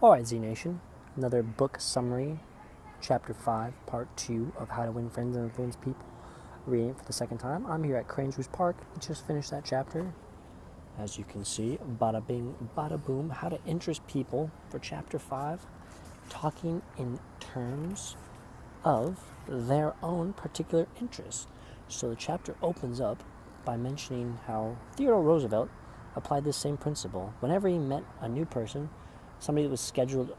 Alright, Z Nation, another book summary, Chapter 5, Part 2 of How to Win Friends and Influence People. Reading it for the second time. I'm here at Crangewood Park. Just finished that chapter. As you can see, bada bing, bada boom, how to interest people for Chapter 5, talking in terms of their own particular interests. So the chapter opens up by mentioning how Theodore Roosevelt applied this same principle. Whenever he met a new person, somebody that was scheduled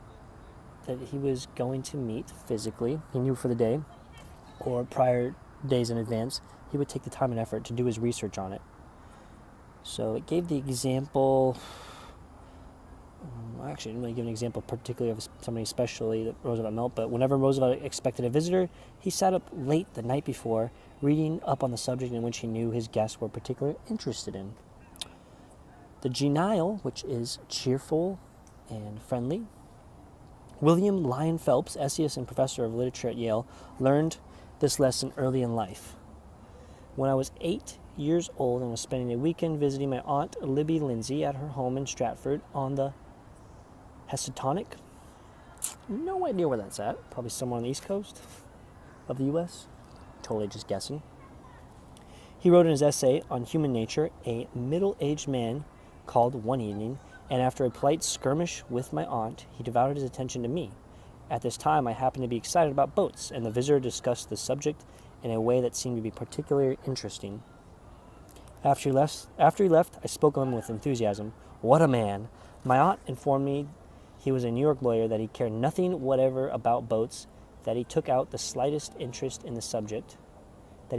that he was going to meet physically, he knew for the day, or prior days in advance, he would take the time and effort to do his research on it. So it gave the example, actually, I didn't really give an example particularly of somebody especially that Roosevelt met, but whenever Roosevelt expected a visitor, he sat up late the night before, reading up on the subject in which he knew his guests were particularly interested in. The genial, which is cheerful and friendly. William Lyon Phelps, essayist and professor of literature at Yale, learned this lesson early in life. When I was 8 years old and was spending a weekend visiting my aunt Libby Lindsay at her home in Stratford on the Housatonic. No idea where that's at. Probably somewhere on the east coast of the U.S. Totally just guessing. He wrote in his essay on human nature, a middle-aged man called one evening, and after a polite skirmish with my aunt, he devoted his attention to me. At this time, I happened to be excited about boats, and the visitor discussed the subject in a way that seemed to be particularly interesting. After he left, I spoke of him with enthusiasm. What a man! My aunt informed me he was a New York lawyer, that he cared nothing whatever about boats, that he took not the slightest interest in the subject. But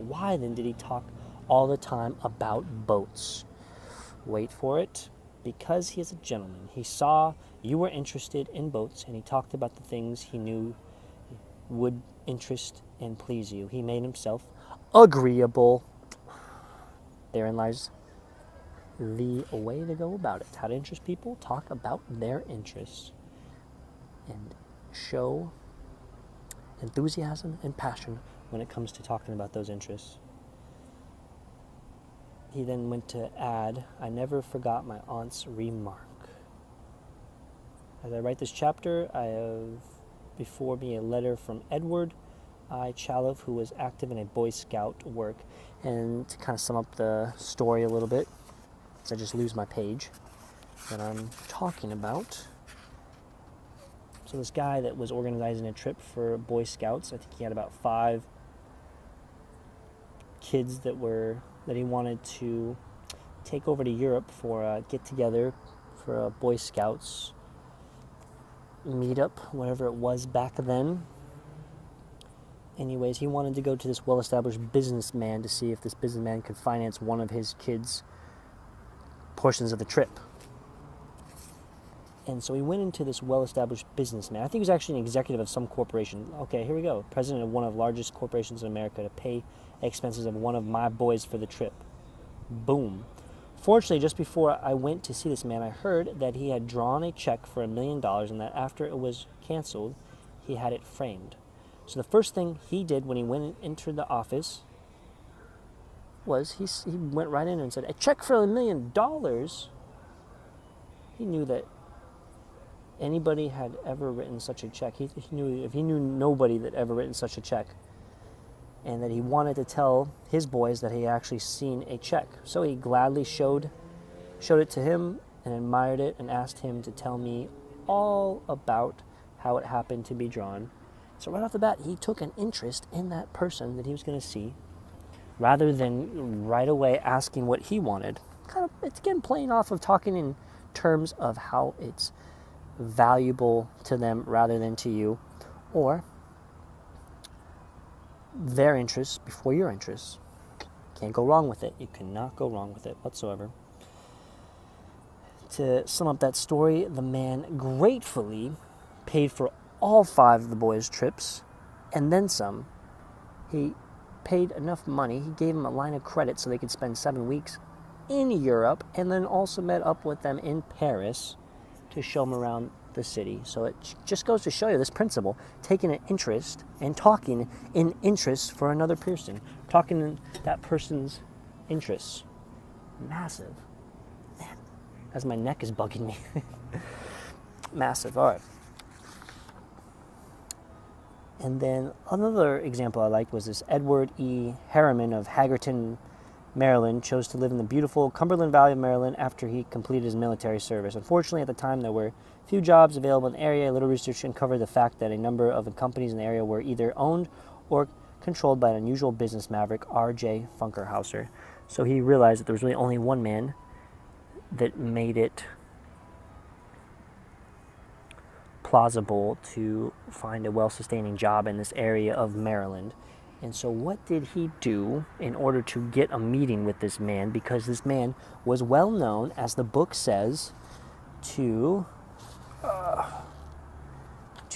why then did he talk all the time about boats? Wait for it. Because he is a gentleman. He saw you were interested in boats, and he talked about the things he knew would interest and please you. He made himself agreeable. Therein lies the way to go about it. How to interest people, talk about their interests, and show enthusiasm and passion when it comes to talking about those interests. He then went to add, I never forgot my aunt's remark. As I write this chapter, I have before me a letter from Edward I. Chalif, who was active in a Boy Scout work. And to kind of sum up the story a little bit, as I just lose my page that I'm talking about. So this guy that was organizing a trip for Boy Scouts, I think he had about 5 kids that he wanted to take over to Europe for a get-together for a Boy Scouts meetup, whatever it was back then. Anyways, he wanted to go to this well-established businessman to see if this businessman could finance one of his kids' portions of the trip. And so he went into this well-established businessman. I think he was actually an executive of some corporation. Okay, here we go. President of one of the largest corporations in America to pay expenses of one of my boys for the trip. Boom. Fortunately, just before I went to see this man, I heard that he had drawn a check for $1 million and that after it was canceled, he had it framed. So the first thing he did when he went and entered the office was he went right in and said, a check for $1 million? He knew that anybody had ever written such a check. He knew nobody that ever written such a check, and that he wanted to tell his boys that he had actually seen a check. So he gladly showed it to him and admired it and asked him to tell me all about how it happened to be drawn. So right off the bat, he took an interest in that person that he was going to see, rather than right away asking what he wanted. It's again playing off of talking in terms of how it's valuable to them rather than to you, or their interests before your interests. Can't go wrong with it. You cannot go wrong with it whatsoever. To sum up that story, the man gratefully paid for all 5 of the boys' trips and then some. He paid enough money. He gave them a line of credit so they could spend 7 weeks in Europe, and then also met up with them in Paris to show them around the city. So it just goes to show you this principle, taking an interest and talking in interest for another person, talking in that person's interests. Massive. Man, as my neck is bugging me. Massive. All right. And then another example I liked was this Edward E. Harriman of Hagerton, Maryland, chose to live in the beautiful Cumberland Valley of Maryland after he completed his military service. Unfortunately, at the time, there were few jobs available in the area. Little research uncovered the fact that a number of companies in the area were either owned or controlled by an unusual business maverick, R.J. Funkerhauser. So he realized that there was really only one man that made it plausible to find a well-sustaining job in this area of Maryland. And so what did he do in order to get a meeting with this man? Because this man was well known, as the book says, to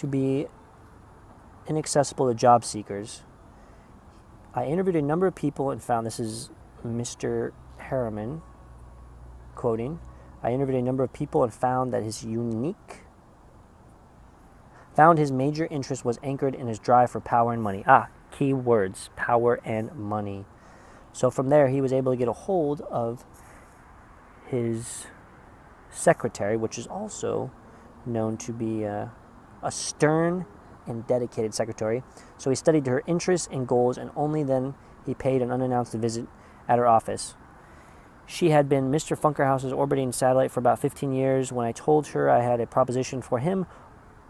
be inaccessible to job seekers. I interviewed a number of people and found, this is Mr. Harriman quoting, I interviewed a number of people and found that his major interest was anchored in his drive for power and money. Key words, power and money. So from there, he was able to get a hold of his secretary, which is also known to be a stern and dedicated secretary. So he studied her interests and goals, and only then he paid an unannounced visit at her office. She had been Mr. Funkerhauser's orbiting satellite for about 15 years. When I told her I had a proposition for him,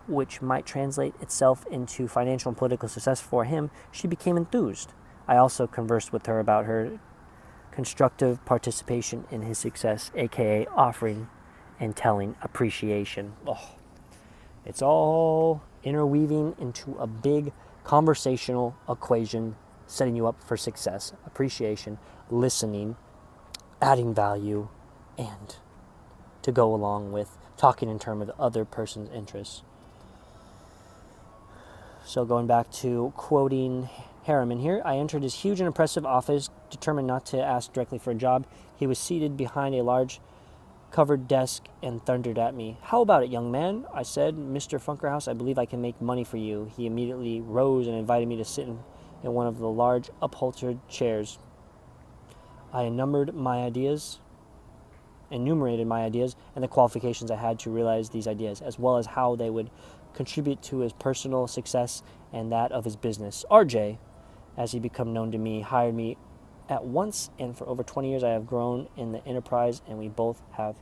which might translate itself into financial and political success for him, she became enthused. I also conversed with her about her constructive participation in his success, aka offering and telling appreciation. It's all interweaving into a big conversational equation, setting you up for success, appreciation, listening, adding value, and to go along with talking in terms of the other person's interests. So going back to quoting Harriman here, I entered his huge and impressive office, determined not to ask directly for a job. He was seated behind a large covered desk and thundered at me. "How about it, young man?" I said. "Mr. Funkerhouse, I believe I can make money for you." He immediately rose and invited me to sit in one of the large upholstered chairs. I enumerated my ideas and the qualifications I had to realize these ideas, as well as how they would contribute to his personal success and that of his business. RJ, as he became known to me, hired me at once, and for over 20 years I have grown in the enterprise, and we both have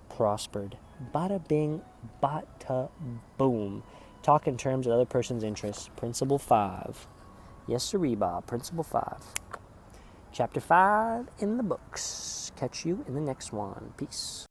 prospered. Bada bing, bada boom. Talk in terms of the other person's interests. Principle 5. Yes, sirree, Bob. Principle 5. Chapter 5 in the books. Catch you in the next one. Peace.